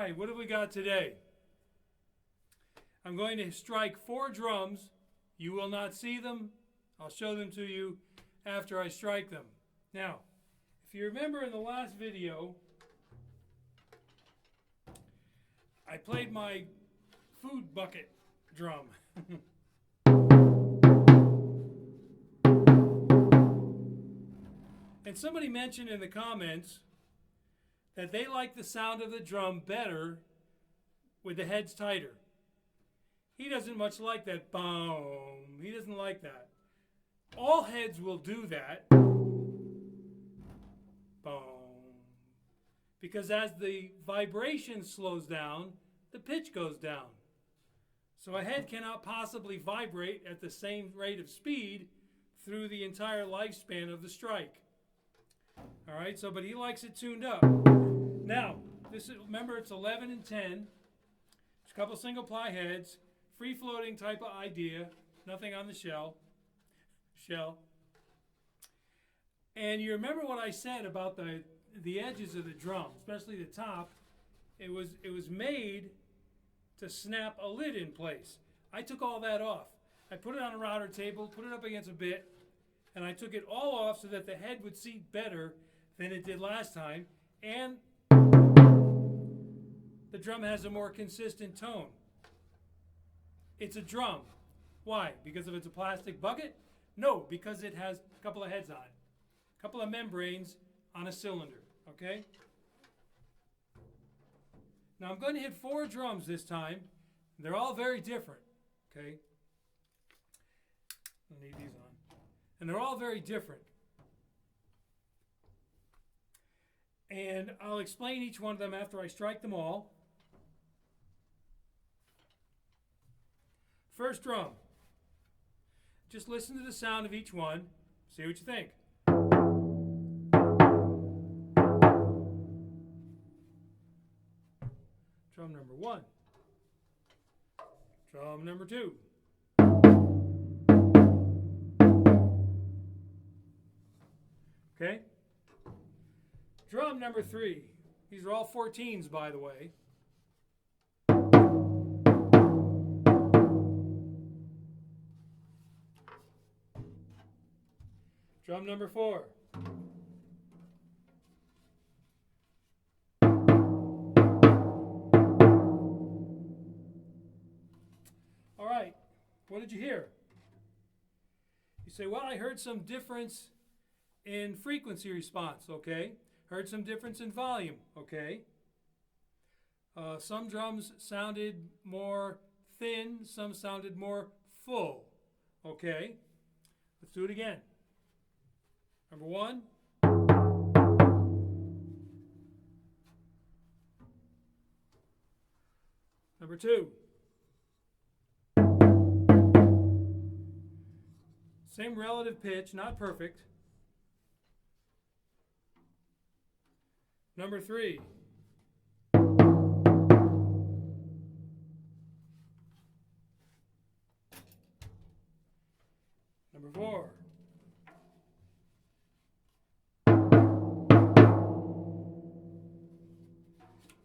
right, what have we got today? I'm going to strike 4 drums. You will not see them. I'll show them to you after I strike them. Now, if you remember in the last video, I played my food bucket drum. And somebody mentioned in the comments that they like the sound of the drum better with the heads tighter. He doesn't much like that boom. He doesn't like that. All heads will do that. Boom. Because as the vibration slows down, the pitch goes down. So a head cannot possibly vibrate at the same rate of speed through the entire lifespan of the strike. All right, so but he likes it tuned up. Now, remember it's 11 and 10. There's a couple single ply heads, free floating type of idea, nothing on the shell. And you remember what I said about the edges of the drum, especially the top. It was made to snap a lid in place. I took all that off. I put it on a router table, put it up against a bit, and I took it all off so that the head would seat better than it did last time, and the drum has a more consistent tone. It's a drum. Why? Because if it's a plastic bucket? No, because it has a couple of heads on it. A couple of membranes on a cylinder, okay? Now I'm going to hit 4 drums this time. They're all very different, okay? I'll leave these on. And they're all very different. And I'll explain each one of them after I strike them all. First drum. Just listen to the sound of each one. See what you think. Drum number 1. Drum number 2. Okay? Drum number 3. These are all 14s, by the way. Drum number 4. All right, what did you hear? You say, well, I heard some difference in frequency response, okay? Heard some difference in volume, okay? Some drums sounded more thin, some sounded more full, okay? Let's do it again. Number 1. Number 2. Same relative pitch, not perfect. Number 3. Number 4.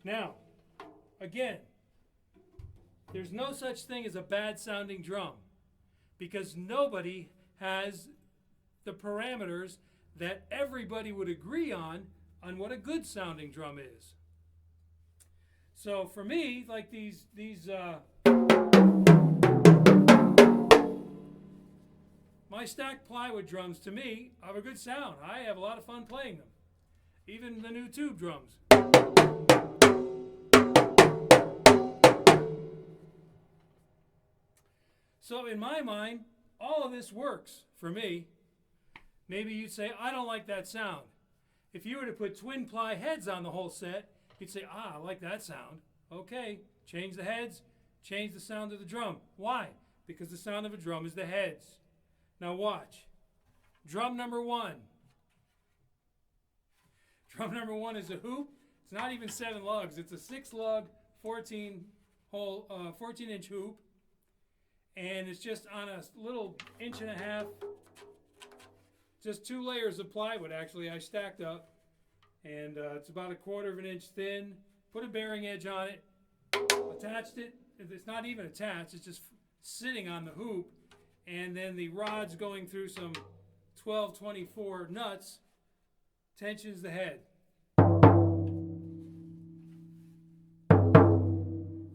Now, again, there's no such thing as a bad sounding drum because nobody has the parameters that everybody would agree on what a good sounding drum is. So for me, like these my stacked plywood drums, to me, have a good sound. I have a lot of fun playing them. Even the new tube drums. So in my mind, all of this works for me. Maybe you'd say, I don't like that sound. If you were to put twin ply heads on the whole set, you'd say, I like that sound. Okay, change the heads, change the sound of the drum. Why? Because the sound of a drum is the heads. Now watch. Drum number 1. Drum number 1 is a hoop. It's not even 7 lugs. It's a 6-lug, 14-inch hoop. And it's just on a little 1.5 inch, just 2 layers of plywood actually I stacked up. And it's about 1/4 inch thin, put a bearing edge on it, attached it. It's not even attached, it's just sitting on the hoop, and then the rod's going through some 1224 nuts, tensions the head.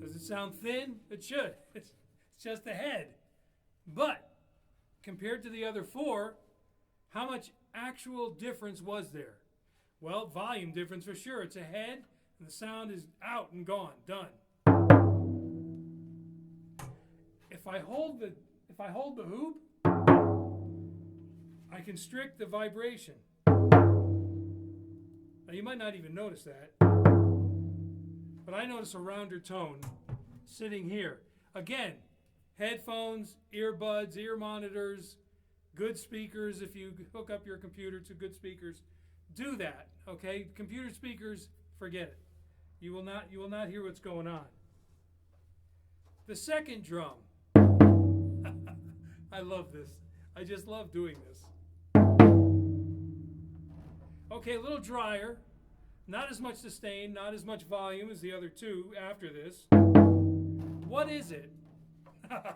Does it sound thin? It should. It's just the head. But compared to the other four, how much actual difference was there? Well, volume difference for sure. It's a head, and the sound is out and gone, done. If I hold the hoop, I constrict the vibration. Now you might not even notice that, but I notice a rounder tone sitting here. Again, headphones, earbuds, ear monitors, good speakers. If you hook up your computer to good speakers, do that. Okay, computer speakers, forget it. You will not hear what's going on. The second drum. I love this. I just love doing this. Okay, a little drier. Not as much sustain, not as much volume as the other two after this. What is it? I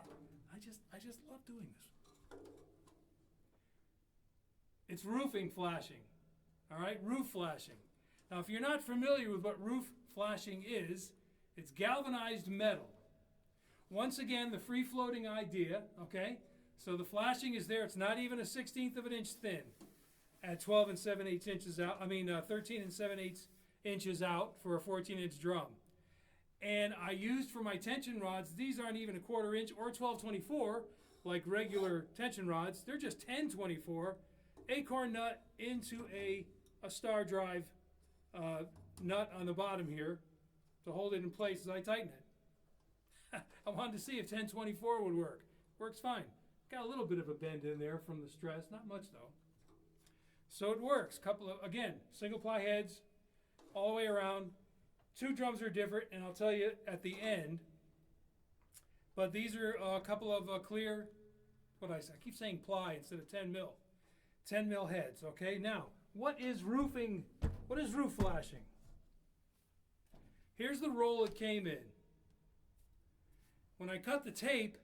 just love doing this. It's roofing flashing. All right, roof flashing. Now, if you're not familiar with what roof flashing is, it's galvanized metal. Once again, the free-floating idea, okay? So the flashing is there. It's not even a 1/16 of an inch thin at 12 and 7/8 inches out. 13 and 7/8 inches out for a 14-inch drum. And I used for my tension rods, these aren't even a 1/4 inch or 12/24 like regular tension rods. They're just 10/24 acorn nut into a star drive nut on the bottom here to hold it in place as I tighten it. I wanted to see if 10/24 would work. Works fine. Got a little bit of a bend in there from the stress, not much though. So it works. Again, single ply heads all the way around. Two drums are different, and I'll tell you at the end. But these are a couple of clear, I keep saying ply instead of 10 mil. 10 mil heads, okay? Now, what is roof flashing? Here's the roll it came in. When I cut the tape,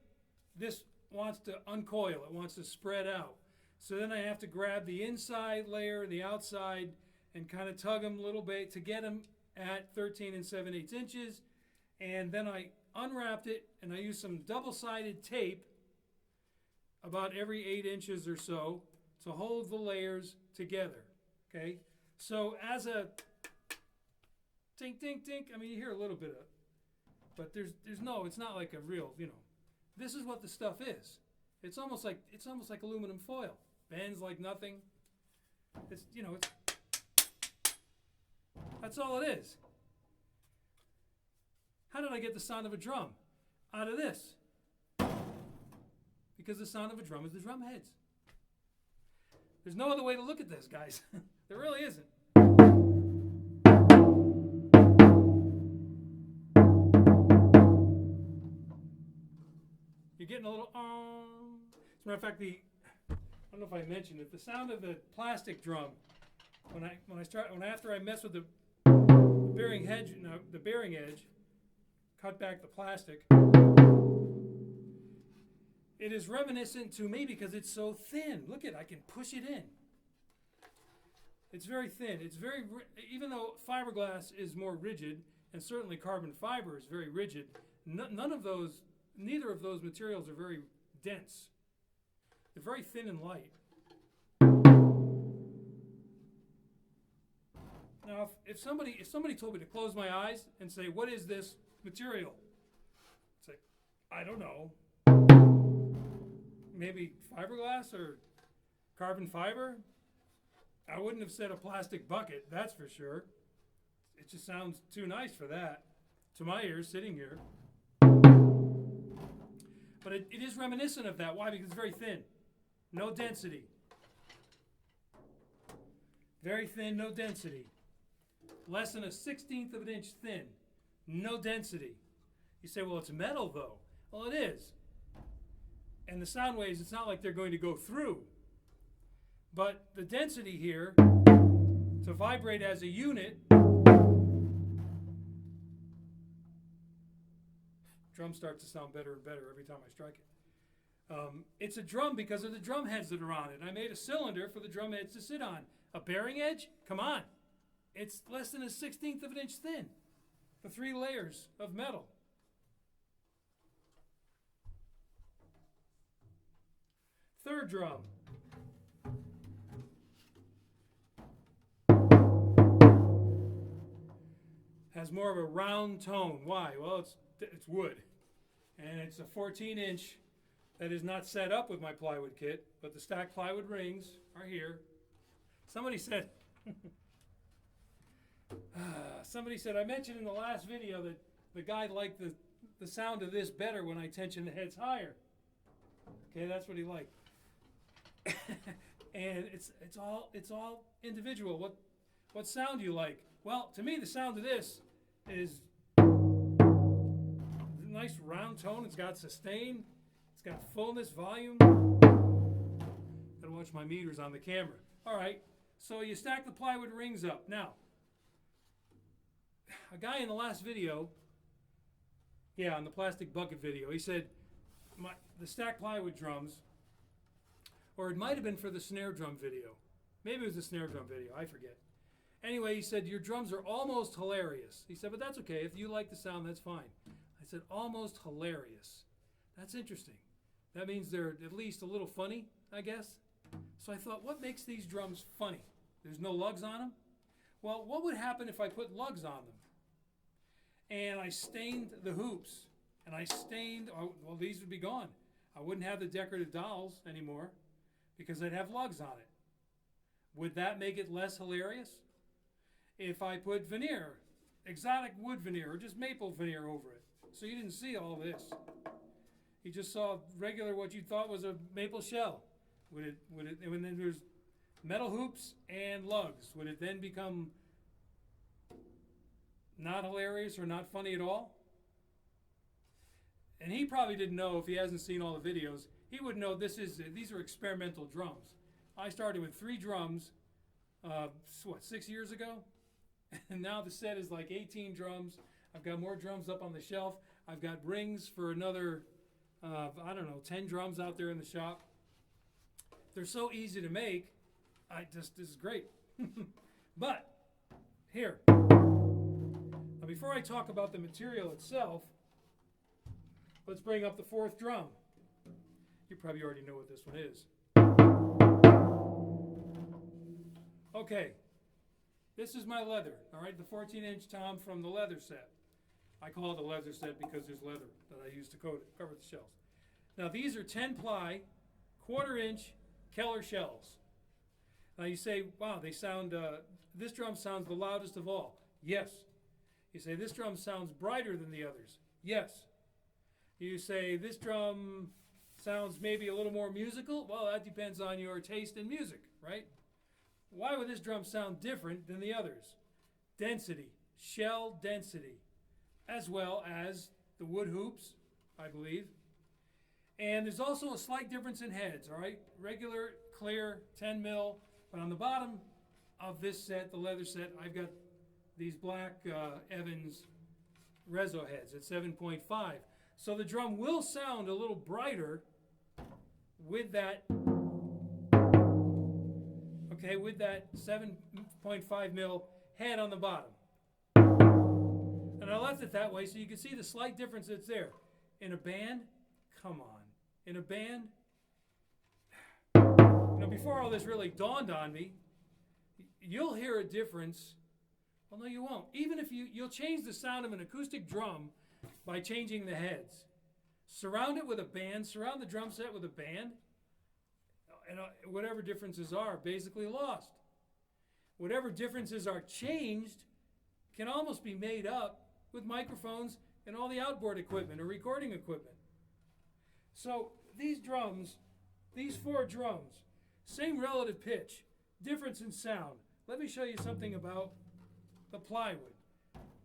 this wants to uncoil, it wants to spread out. So then I have to grab the inside layer and the outside and kind of tug them a little bit to get them at 13 and 7/8 inches. And then I unwrapped it and I used some double-sided tape about every 8 inches or so to hold the layers together, okay? So as a tink, tink, tink, you hear a little bit of, but it's not like a real, this is what the stuff is. It's almost like aluminum foil. Bends like nothing. That's all it is. How did I get the sound of a drum? Out of this. Because the sound of a drum is the drum heads. There's no other way to look at this, guys. There really isn't. You're getting a little As a matter of fact, I don't know if I mentioned it, the sound of the plastic drum, after I mess with the bearing edge, cut back the plastic, it is reminiscent to me because it's so thin. Look at it, I can push it in. It's very thin. It's even though fiberglass is more rigid, and certainly carbon fiber is very rigid, neither of those materials are very dense. They're very thin and light. Now, if somebody told me to close my eyes and say, "What is this material?" I'd say, "I don't know. Maybe fiberglass or carbon fiber." I wouldn't have said a plastic bucket, that's for sure. It just sounds too nice for that, to my ears sitting here. But it is reminiscent of that. Why? Because it's very thin. No density. Very thin, no density. Less than a 1/16 of an inch thin. No density. You say, well, it's metal though. Well, it is. And the sound waves, it's not like they're going to go through. But the density here, to vibrate as a unit, drum starts to sound better and better every time I strike it. It's a drum because of the drum heads that are on it. I made a cylinder for the drum heads to sit on. A bearing edge? Come on. It's less than a 1/16 of an inch thin. The 3 layers of metal. Third drum. Has more of a round tone. Why? Well, it's wood. And it's a 14-inch that is not set up with my plywood kit, but the stacked plywood rings are here. Somebody said, I mentioned in the last video that the guy liked the sound of this better when I tension the heads higher. Okay, that's what he liked. And it's all individual. What sound do you like? Well, to me, the sound of this is a nice round tone. It's got sustain. It's got fullness, volume. Gotta watch my meters on the camera. All right, so you stack the plywood rings up. Now, a guy in the last video, on the plastic bucket video, he said the stacked plywood drums, or it might have been for the snare drum video. Maybe it was the snare drum video, I forget. Anyway, he said, your drums are almost hilarious. He said, but that's okay. If you like the sound, that's fine. I said, almost hilarious. That's interesting. That means they're at least a little funny, I guess. So I thought, what makes these drums funny? There's no lugs on them? Well, what would happen if I put lugs on them? And I stained the hoops. And I stained, well, these would be gone. I wouldn't have the decorative dowels anymore because I'd have lugs on it. Would that make it less hilarious? If I put veneer, exotic wood veneer, or just maple veneer over it, so you didn't see all this. You just saw regular, what you thought was a maple shell. Would it, and then there's metal hoops and lugs. Would it then become not hilarious or not funny at all? And he probably didn't know, if he hasn't seen all the videos, he would know these are experimental drums. I started with 3 drums, 6 years ago? And now the set is like 18 drums. I've got more drums up on the shelf. I've got rings for another, 10 drums out there in the shop. They're so easy to make. This is great. But, here. Now before I talk about the material itself, let's bring up the 4th drum. You probably already know what this one is. Okay. This is my leather, all right, the 14-inch tom from the leather set. I call it a leather set because there's leather that I use to cover the shells. Now, these are 10-ply, 1/4-inch Keller shells. Now, you say, wow, they sound, this drum sounds the loudest of all. Yes. You say, this drum sounds brighter than the others. Yes. You say, this drum sounds maybe a little more musical. Well, that depends on your taste in music, right? Why would this drum sound different than the others? Density, shell density, as well as the wood hoops, I believe. And there's also a slight difference in heads, all right? Regular, clear, 10 mil, but on the bottom of this set, the leather set, I've got these black Evans Rezo heads at 7.5. So the drum will sound a little brighter with that, with that 7.5 mil head on the bottom. And I left it that way so you can see the slight difference that's there. In a band, come on. In a band, before all this really dawned on me, you'll hear a difference. Well, no, you won't. Even if you'll change the sound of an acoustic drum by changing the heads. Surround it with a band, surround the drum set with a band, and whatever differences are basically lost. Whatever differences are changed can almost be made up with microphones and all the outboard equipment or recording equipment. So these drums, these 4 drums, same relative pitch, difference in sound. Let me show you something about the plywood.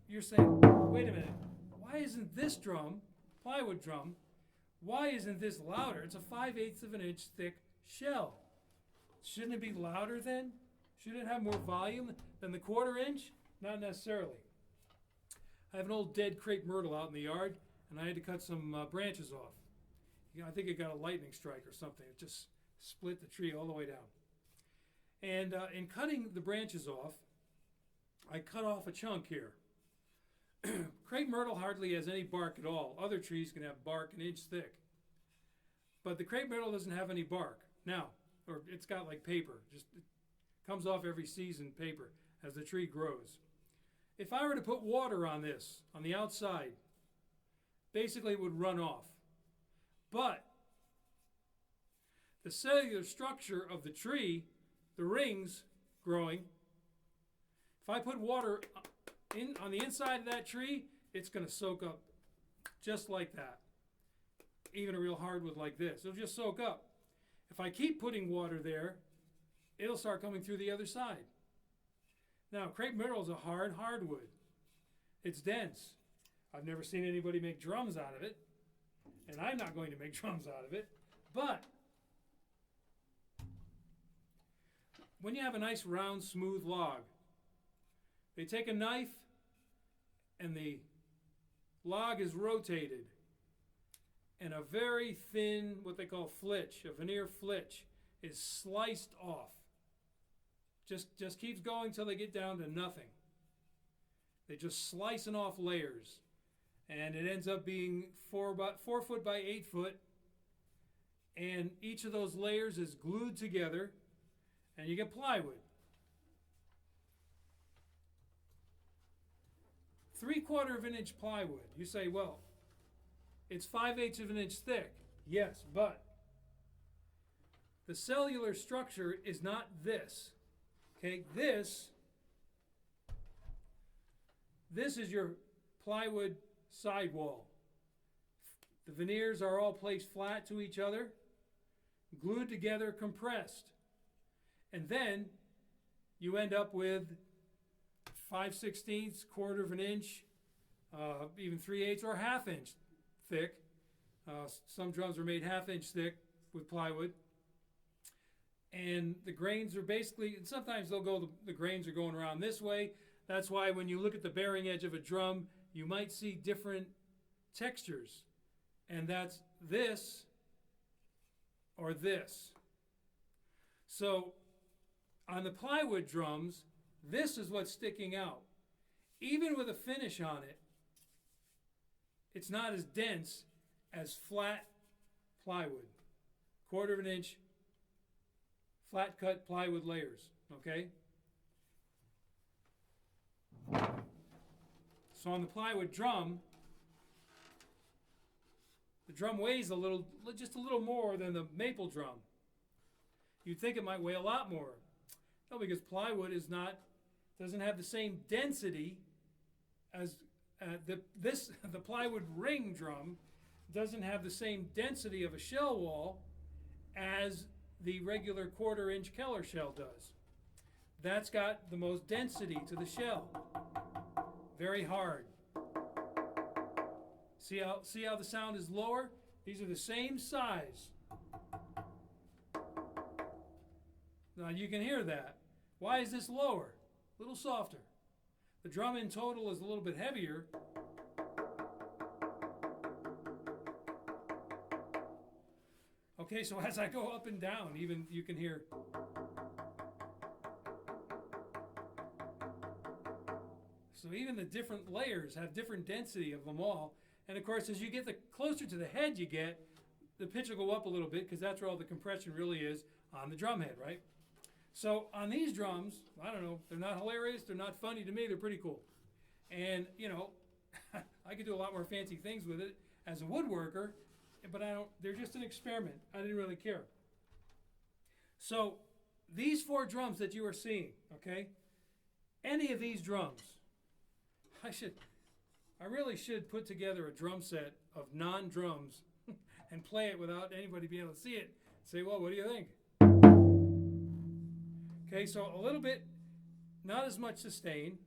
You're saying, wait a minute, why isn't this drum, plywood drum, why isn't this louder? It's a 5/8 of an inch thick shell. Shouldn't it be louder then? Should it have more volume than the 1/4 inch? Not necessarily. I have an old dead crepe myrtle out in the yard, and I had to cut some branches off. I think it got a lightning strike or something. It just split the tree all the way down. And in cutting the branches off, I cut off a chunk here. Crepe myrtle hardly has any bark at all. Other trees can have bark an inch thick. But the crepe myrtle doesn't have any bark. Now, or it's got like paper. Just it comes off every season, paper, as the tree grows. If I were to put water on this, on the outside, basically it would run off. But the cellular structure of the tree, the rings growing, if I put water on the inside of that tree, it's going to soak up just like that. Even a real hardwood like this, it'll just soak up. If I keep putting water there, it'll start coming through the other side. Now, crepe myrtle is a hardwood. It's dense. I've never seen anybody make drums out of it, and I'm not going to make drums out of it. But when you have a nice round, smooth log, they take a knife and the log is rotated, and a very thin, what they call flitch, a veneer flitch, is sliced off. Just keeps going till they get down to nothing. They just slicing off layers, and it ends up being 4 foot by 8 foot, and each of those layers is glued together, and you get plywood. 3/4 of an inch plywood. You say, well, it's 5/8 of an inch thick. Yes, but the cellular structure is not this. Okay, this is your plywood sidewall. The veneers are all placed flat to each other, glued together, compressed. And then you end up with 5/16, 1/4 of an inch, even 3/8 or 1/2 inch thick. Some drums are made 1/2 inch thick with plywood. And the grains are basically, and sometimes the grains are going around this way. That's why when you look at the bearing edge of a drum, you might see different textures. And that's this or this. So on the plywood drums, this is what's sticking out. Even with a finish on it, it's not as dense as flat plywood. 1/4 of an inch flat cut plywood layers, okay? So on the plywood drum, the drum weighs just a little more than the maple drum. You'd think it might weigh a lot more. No, because plywood doesn't have the same density as the plywood ring drum doesn't have the same density of a shell wall as the regular 1/4 inch Keller shell does. That's got the most density to the shell. Very hard. See how the sound is lower? These are the same size. Now you can hear that. Why is this lower? A little softer. The drum in total is a little bit heavier. Okay, so as I go up and down, even you can hear. So even the different layers have different density of them all. And of course, as you get closer to the head you get, the pitch will go up a little bit because that's where all the compression really is on the drum head, right? So on these drums, I don't know, they're not hilarious, they're not funny to me, they're pretty cool. And, you know, I could do a lot more fancy things with it as a woodworker, but they're just an experiment. I didn't really care. So these 4 drums that you are seeing, okay, any of these drums, I really should put together a drum set of non-drums and play it without anybody being able to see it. Say, well, what do you think? Okay, so a little bit, not as much sustain,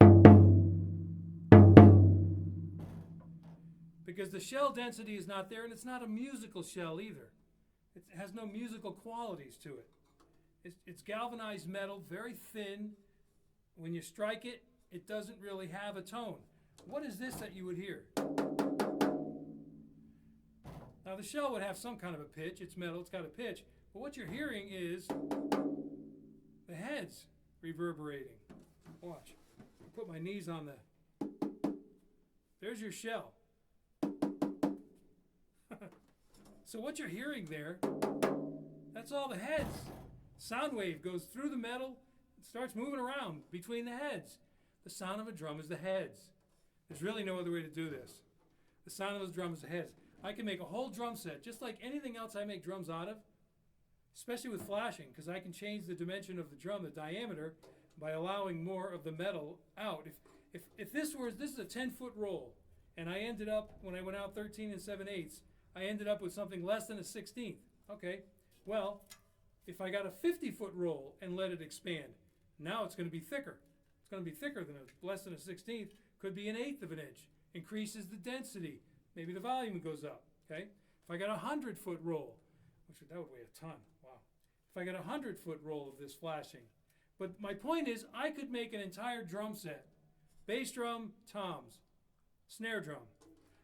because the shell density is not there, and it's not a musical shell either. It has no musical qualities to it. It's galvanized metal, very thin. When you strike it, it doesn't really have a tone. What is this that you would hear? Now the shell would have some kind of a pitch. It's metal, it's got a pitch. But what you're hearing is the heads reverberating. Watch. I'll put my knees on the... There's your shell. So what you're hearing there, that's all the heads. Sound wave goes through the metal, starts moving around between the heads. The sound of a drum is the heads. There's really no other way to do this. The sound of a drum is the heads. I can make a whole drum set, just like anything else I make drums out of, especially with flashing, because I can change the dimension of the drum, the diameter, by allowing more of the metal out. If this is a 10-foot roll, and I ended up, when I went out 13 7/8, I ended up with something less than a 16th. Okay, well, if I got a 50-foot roll and let it expand, now it's going to be thicker. It's going to be thicker than less than a 16th. Could be an 1/8 of an inch. Increases the density. Maybe the volume goes up. Okay, if I got a 100-foot roll, that would weigh a ton. Wow. If I got a 100-foot roll of this flashing. But my point is, I could make an entire drum set. Bass drum, toms, snare drum.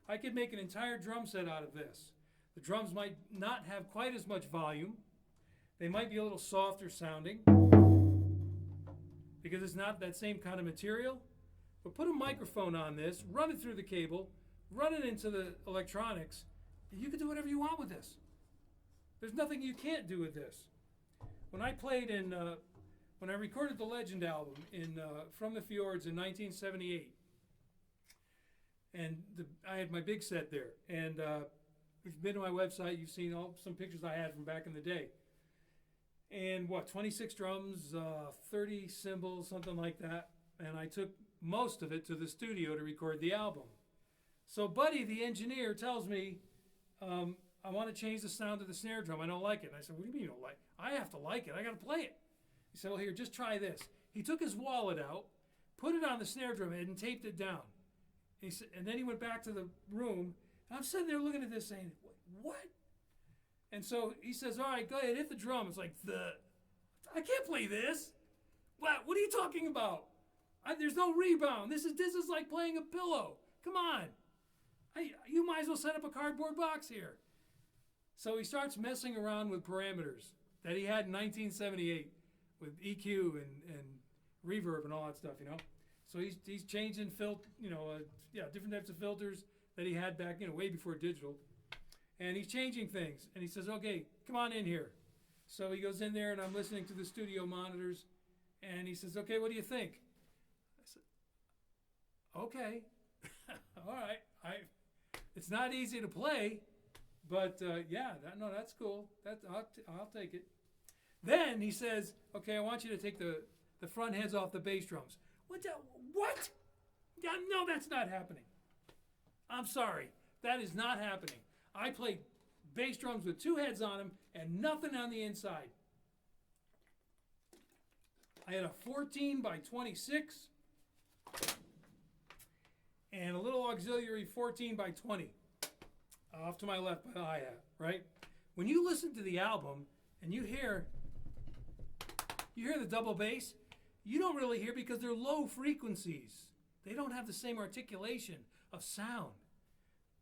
I could make an entire drum set out of this. The drums might not have quite as much volume. They might be a little softer sounding because it's not that same kind of material. But put a microphone on this, run it through the cable, run it into the electronics, and you can do whatever you want with this. There's nothing you can't do with this. When I played when I recorded the Legend album From the Fjords in 1978, and I had my big set there, and if you've been to my website, you've seen some pictures I had from back in the day. And 26 drums, 30 cymbals, something like that, and I took most of it to the studio to record the album. So Buddy, the engineer, tells me, I want to change the sound of the snare drum. I don't like it. And I said, what do you mean you don't like it? I have to like it. I got to play it. He said, well, here, just try this. He took his wallet out, put it on the snare drum head, and taped it down. And then he went back to the room, and I'm sitting there looking at this saying, what? And so he says, all right, go ahead, hit the drum. It's like, I can't play this. What are you talking about? There's no rebound. This is like playing a pillow. Come on. You might as well set up a cardboard box here. So he starts messing around with parameters that he had in 1978 with EQ and reverb and all that stuff, So he's changing different types of filters that he had back, way before digital. And he's changing things. And he says, okay, come on in here. So he goes in there, and I'm listening to the studio monitors. And he says, okay, what do you think? I said, okay. All right. It's not easy to play, but that's cool. I'll take it. Then he says, okay, I want you to take the front heads off the bass drums. What? Yeah, no, that's not happening. I'm sorry. That is not happening. I played bass drums with 2 heads on them and nothing on the inside. I had a 14 by 26 and a little auxiliary 14 by 20 off to my left by the hi-hat, right? When you listen to the album and you hear the double bass, you don't really hear because they're low frequencies. They don't have the same articulation of sound.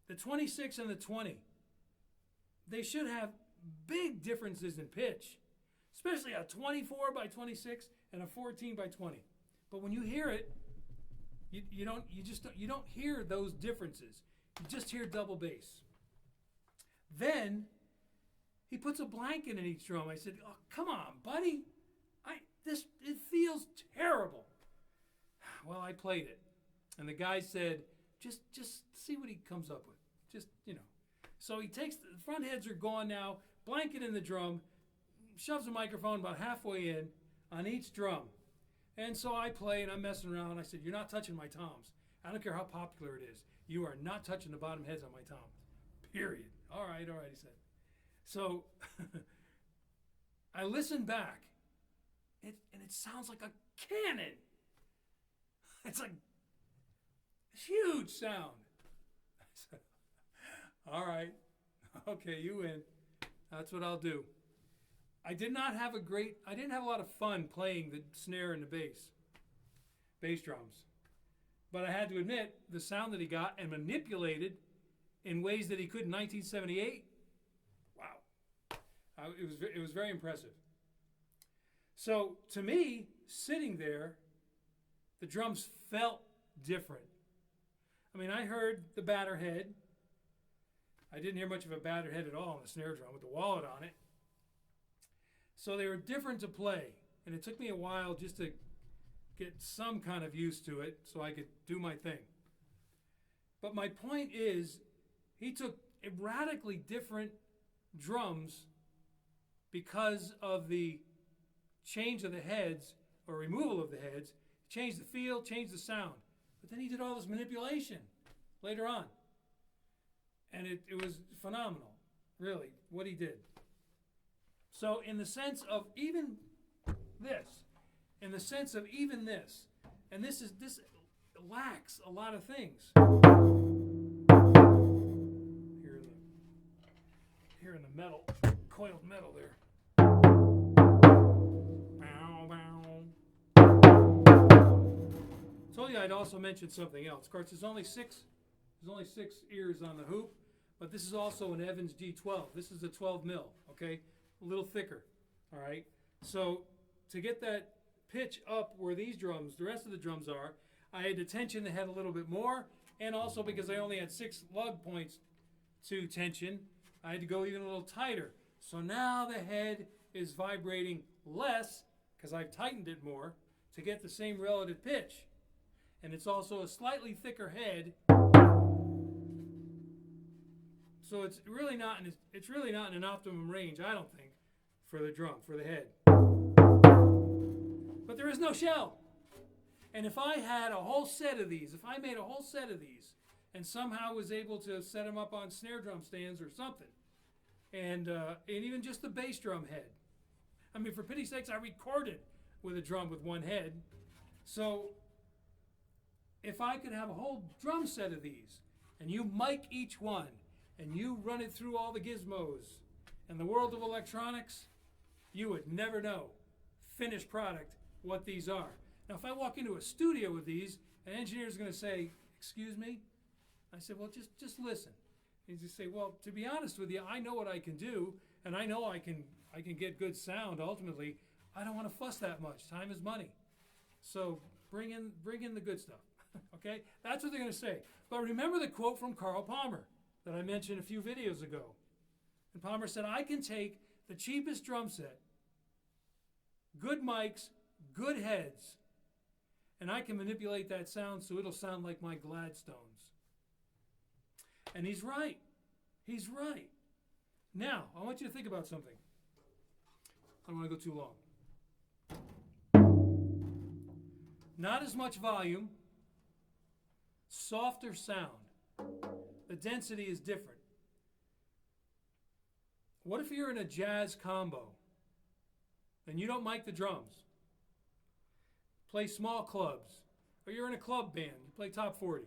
The 26 and the 20, they should have big differences in pitch, especially a 24 by 26 and a 14 by 20. But when you hear it, you don't hear those differences. You just hear double bass. Then he puts a blanket in each drum. I said, "Oh, come on, buddy. It feels terrible." Well, I played it, and the guy said, "Just see what he comes up with. So he takes the front heads are gone now. Blanket in the drum, shoves a microphone about halfway in on each drum, and so I play and I'm messing around. I said, "You're not touching my toms. I don't care how popular it is. You are not touching the bottom heads on my toms. Period." All right, he said. So I listened back, and it sounds like a cannon. It's like huge sound. I said, all right, okay, you win. That's what I'll do. I didn't have a lot of fun playing the snare and the bass drums. But I had to admit, the sound that he got and manipulated in ways that he could in 1978, It was very impressive. So to me, sitting there, the drums felt different. I mean, I heard the batter head. I didn't hear much of a batter head at all on the snare drum with the wallet on it. So they were different to play, and it took me a while just to get some kind of used to it so I could do my thing. But my point is, he took radically different drums because of the change of the heads or removal of the heads, changed the feel, changed the sound. But then he did all this manipulation later on. And it was phenomenal, really, what he did. So in the sense of even this, and this lacks a lot of things. Here in the metal, coiled metal there. Told you I'd also mention something else. Of course, there's only six ears on the hoop, but this is also an Evans G12. This is a 12 mil, okay? A little thicker, all right? So to get that pitch up where these drums, the rest of the drums are, I had to tension the head a little bit more, and also because I only had 6 lug points to tension, I had to go even a little tighter. So now the head is vibrating less, because I've tightened it more, to get the same relative pitch. And it's also a slightly thicker head, so it's really not in an optimum range, I don't think, for the drum, for the head. But there is no shell. And if I had a whole set of these, if I made a whole set of these, and somehow was able to set them up on snare drum stands or something, and even just the bass drum head. I mean, for pity's sakes, I recorded with a drum with one head. So if I could have a whole drum set of these, and you mic each one, and you run it through all the gizmos and the world of electronics, you would never know, finished product, what these are. Now, if I walk into a studio with these, an engineer's going to say, "Excuse me?" I said, "Well, just listen." He's just say, "Well, to be honest with you, I know what I can do, and I know I can get good sound ultimately. I don't want to fuss that much. Time is money. So bring in the good stuff." Okay? That's what they're going to say. But remember the quote from Carl Palmer that I mentioned a few videos ago. And Palmer said, "I can take the cheapest drum set, good mics, good heads, and I can manipulate that sound so it'll sound like my Gladstones." And he's right. He's right. Now, I want you to think about something. I don't want to go too long. Not as much volume, softer sound. The density is different. What if you're in a jazz combo and you don't mic the drums? Play small clubs, or you're in a club band, you play top 40.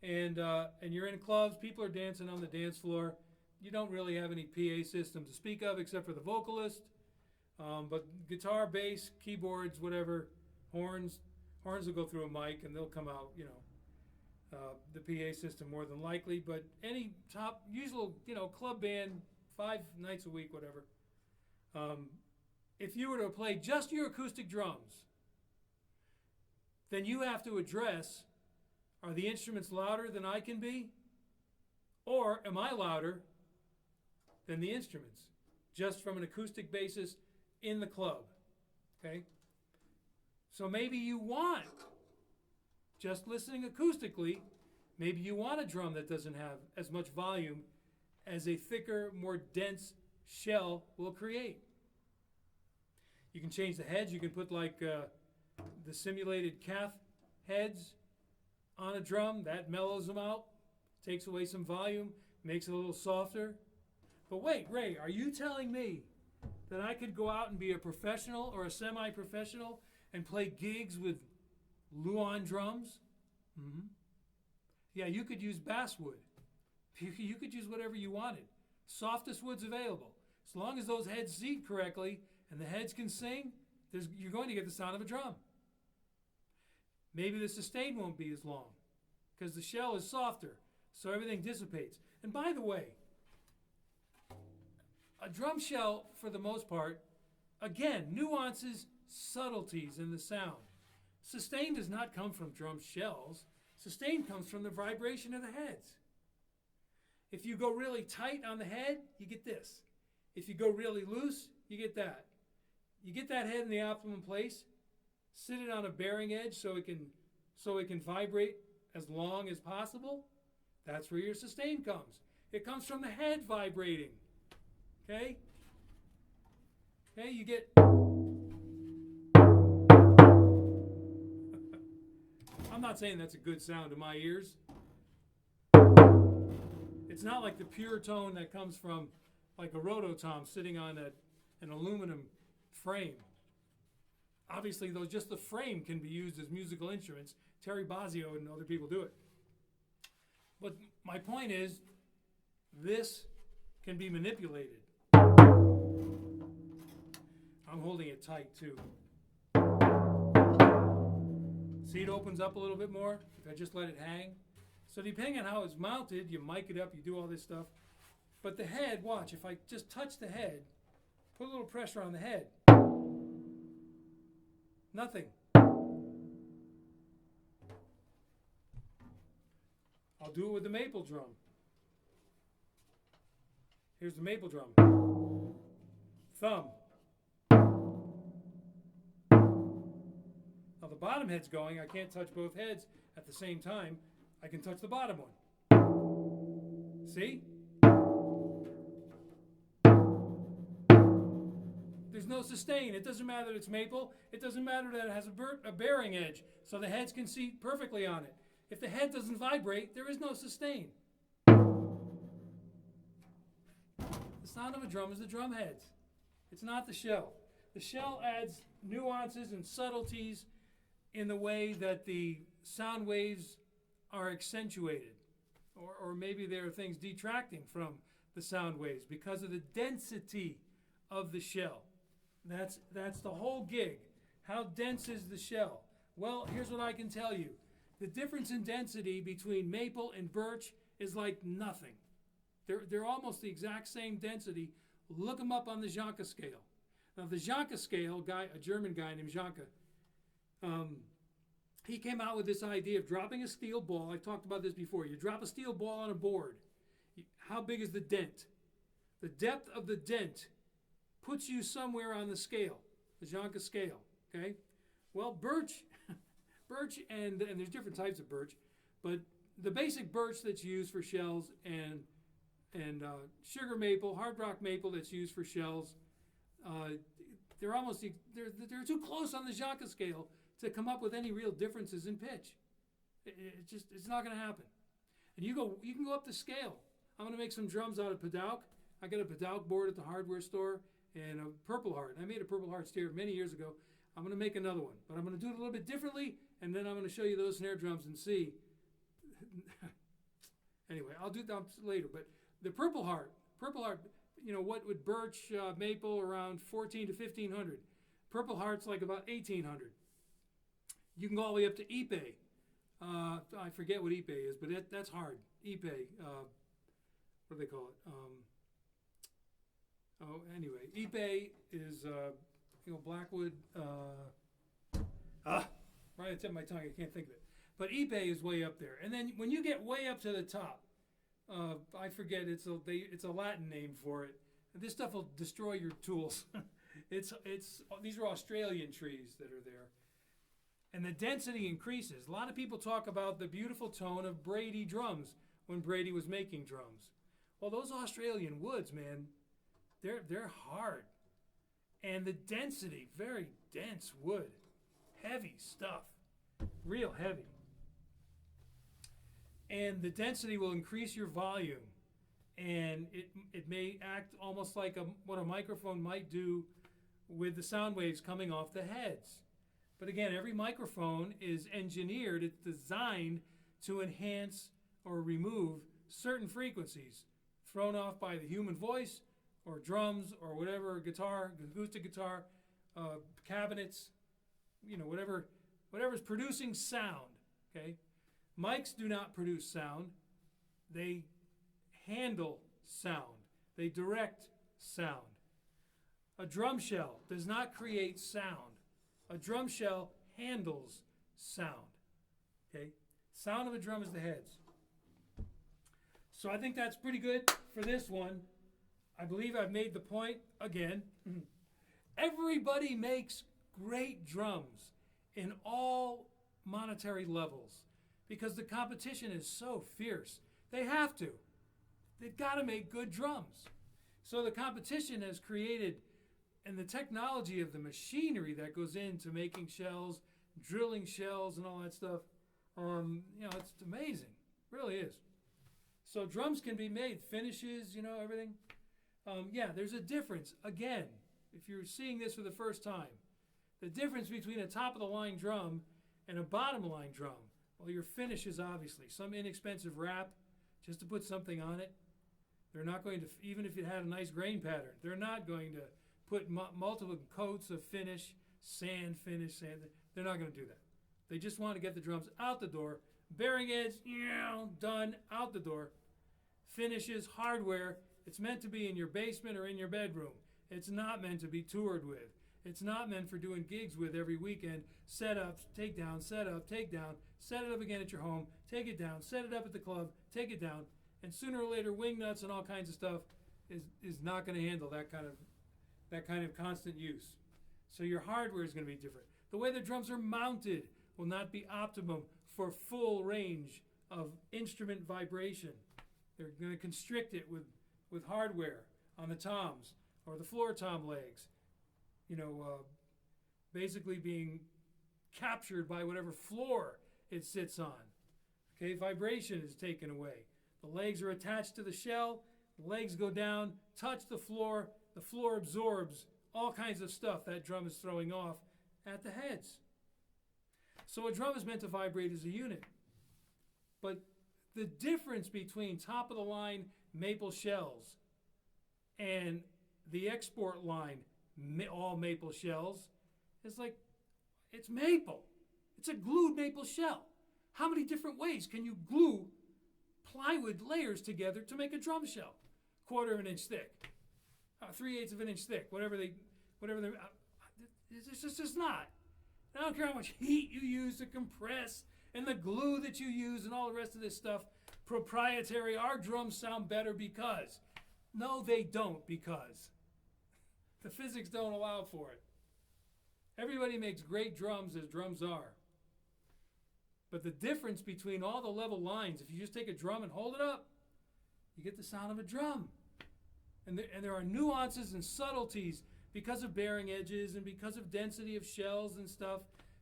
And you're in clubs, people are dancing on the dance floor. You don't really have any PA system to speak of except for the vocalist. But guitar, bass, keyboards, whatever, horns will go through a mic and they'll come out, the PA system more than likely. But any top, usual, club band, 5 nights a week, whatever. If you were to play just your acoustic drums, then you have to address, are the instruments louder than I can be? Or am I louder than the instruments? Just from an acoustic basis in the club. Okay? So maybe you want, just listening acoustically, maybe you want a drum that doesn't have as much volume as a thicker, more dense shell will create. You can change the heads. You can put like the simulated calf heads on a drum. That mellows them out, takes away some volume, makes it a little softer. But wait, Ray, are you telling me that I could go out and be a professional or a semi-professional and play gigs with Luan drums? Mm-hmm. Yeah, you could use basswood. You could use whatever you wanted. Softest wood's available. As long as those heads seat correctly and the heads can sing, you're going to get the sound of a drum. Maybe the sustain won't be as long because the shell is softer, so everything dissipates. And by the way, A drum shell, for the most part, again, nuances, subtleties in the sound. Sustain does not come from drum shells. Sustain comes from the vibration of the heads. If you go really tight on the head, you get this. If you go really loose, you get that. You get that head in the optimum place, sit it on a bearing edge so it can vibrate as long as possible. That's where your sustain comes. It comes from the head vibrating. Okay? Okay, you get... I'm not saying that's a good sound to my ears. It's not like the pure tone that comes from like a rototom sitting on an aluminum frame. Obviously, though, just the frame can be used as musical instruments. Terry Bozzio and other people do it. But my point is, this can be manipulated. I'm holding it tight, too. See, it opens up a little bit more if I just let it hang. So depending on how it's mounted, you mic it up, you do all this stuff. But the head, watch, if I just touch the head, put a little pressure on the head, nothing. I'll do it with the maple drum. Here's the maple drum. Thumb. Now the bottom head's going. I can't touch both heads at the same time. I can touch the bottom one. See? There's no sustain. It doesn't matter that it's maple. It doesn't matter that it has a bearing edge, so the heads can seat perfectly on it. If the head doesn't vibrate, there is no sustain. The sound of a drum is the drum heads. It's not the shell. The shell adds nuances and subtleties in the way that the sound waves are accentuated. Or maybe there are things detracting from the sound waves because of the density of the shell. That's the whole gig. How dense is the shell? Well, here's what I can tell you. The difference in density between maple and birch is like nothing. They're almost the exact same density. Look them up on the Janka scale. Now, the Janka scale, a German guy named Janka, he came out with this idea of dropping a steel ball. I've talked about this before. You drop a steel ball on a board. How big is the dent? The depth of the dent puts you somewhere on the scale, the Janka scale, okay? Well, birch, and there's different types of birch, but the basic birch that's used for shells and sugar maple, hard rock maple that's used for shells, they're too close on the Janka scale to come up with any real differences in pitch. It's not going to happen. And you can go up the scale. I'm going to make some drums out of Padauk. I got a Padauk board at the hardware store and a Purple Heart. I made a Purple Heart snare many years ago. I'm going to make another one, but I'm going to do it a little bit differently, and then I'm going to show you those snare drums and see. Anyway, I'll do that later. But the Purple Heart, what would birch, maple around 14 to 1500. Purple Heart's like about 1800. You can go all the way up to Ipe. I forget what Ipe is, but that's hard. Ipe, what do they call it? Anyway, Ipe is Blackwood. Right on the tip of my tongue, I can't think of it. But Ipe is way up there, and then when you get way up to the top, I forget it's a Latin name for it. This stuff will destroy your tools. These are Australian trees that are there. And the density increases. A lot of people talk about the beautiful tone of Brady drums when Brady was making drums. Well, those Australian woods, man, they're hard. And the density, very dense wood. Heavy stuff. Real heavy. And the density will increase your volume. And it may act almost like what a microphone might do with the sound waves coming off the heads. But again, every microphone is engineered, it's designed to enhance or remove certain frequencies thrown off by the human voice or drums or whatever, guitar, acoustic guitar, cabinets, whatever's producing sound, okay? Mics do not produce sound. They handle sound. They direct sound. A drum shell does not create sound. A drum shell handles sound. Okay? Sound of a drum is the heads. So I think that's pretty good for this one. I believe I've made the point again. Everybody makes great drums in all monetary levels because the competition is so fierce. They have to. They've got to make good drums. So the competition has created, and the technology of the machinery that goes into making shells, drilling shells and all that stuff, it's amazing. It really is. So drums can be made, finishes, everything. There's a difference. Again, if you're seeing this for the first time, the difference between a top-of-the-line drum and a bottom-line drum. Well, your finishes, obviously. Some inexpensive wrap, just to put something on it. They're not going to, even if it had a nice grain pattern, they're not going to put multiple coats of finish, sand. They're not going to do that. They just want to get the drums out the door. Bearing edge, done, out the door. Finishes, hardware, it's meant to be in your basement or in your bedroom. It's not meant to be toured with. It's not meant for doing gigs with every weekend. Set up, take down, set up, take down, set it up again at your home, take it down, set it up at the club, take it down, and sooner or later wing nuts and all kinds of stuff is not going to handle that kind of constant use. So your hardware is going to be different. The way the drums are mounted will not be optimum for full range of instrument vibration. They're going to constrict it with hardware on the toms or the floor tom legs, basically being captured by whatever floor it sits on. Okay, vibration is taken away. The legs are attached to the shell, the legs go down, touch the floor absorbs all kinds of stuff that drum is throwing off at the heads. So a drum is meant to vibrate as a unit. But the difference between top-of-the-line maple shells and the export line all maple shells is like, it's maple. It's a glued maple shell. How many different ways can you glue plywood layers together to make a drum shell? 1/4 of an inch thick, 3/8 of an inch thick, whatever they, it's just not. I don't care how much heat you use to compress and the glue that you use and all the rest of this stuff. Proprietary, our drums sound better because. No, they don't, because. The physics don't allow for it. Everybody makes great drums as drums are. But the difference between all the level lines, if you just take a drum and hold it up, you get the sound of a drum. And there are nuances and subtleties because of bearing edges and because of density of shells and stuff.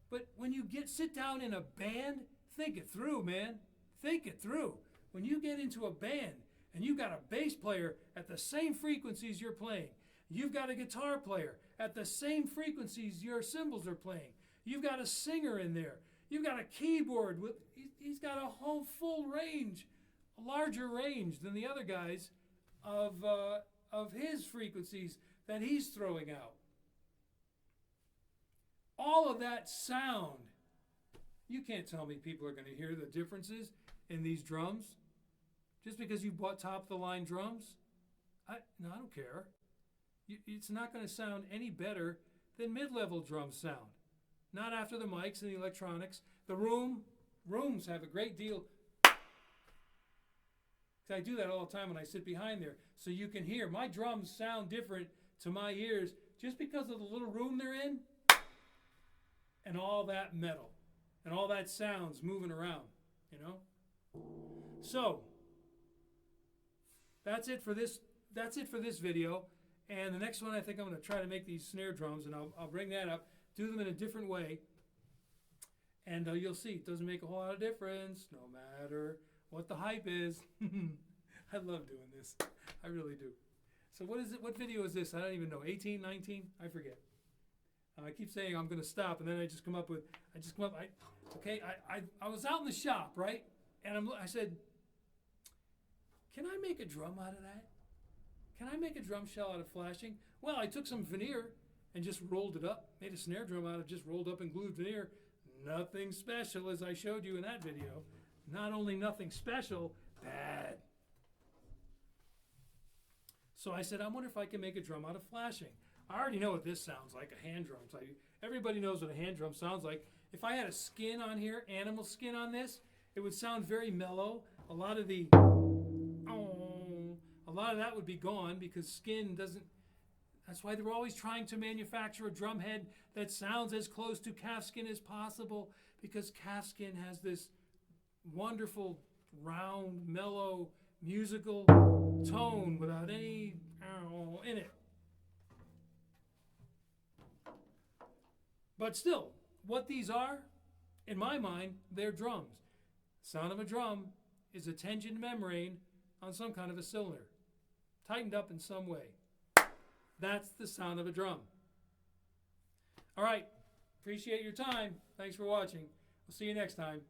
But when you sit down in a band, think it through, man. Think it through. When you get into a band and you've got a bass player at the same frequencies you're playing, you've got a guitar player at the same frequencies your cymbals are playing, you've got a singer in there, you've got a keyboard with, he's got a whole full range, a larger range than the other guys of his frequencies that he's throwing out. All of that sound, you can't tell me people are going to hear the differences in these drums just because you bought top-of-the-line drums. I don't care. It's not going to sound any better than mid-level drums sound. Not after the mics and the electronics. The rooms have a great deal. I do that all the time when I sit behind there, so you can hear. My drums sound different to my ears just because of the little room they're in and all that metal and all that sounds moving around, So that's it for this video. And the next one, I think I'm going to try to make these snare drums, and I'll bring that up, do them in a different way, and you'll see it doesn't make a whole lot of difference, no matter what the hype is. I love doing this. I really do. So what is it? What video is this? I don't even know. 18, 19? I forget. I keep saying I'm going to stop, and then I come up. I was out in the shop, right? And I said, can I make a drum out of that? Can I make a drum shell out of flashing? Well, I took some veneer and just rolled it up, made a snare drum out of just rolled up and glued veneer. Nothing special, as I showed you in that video. Not only nothing special, bad. So I said, I wonder if I can make a drum out of flashing. I already know what this sounds like, a hand drum. So everybody knows what a hand drum sounds like. If I had a skin on here, animal skin on this, it would sound very mellow. A lot of that would be gone because skin doesn't. That's why they're always trying to manufacture a drum head that sounds as close to calf skin as possible, because calf skin has this wonderful, round, mellow, musical tone without any in it. But still, what these are, in my mind, they're drums. Sound of a drum is a tensioned membrane on some kind of a cylinder, tightened up in some way. That's the sound of a drum. All right, appreciate your time. Thanks for watching. We'll see you next time.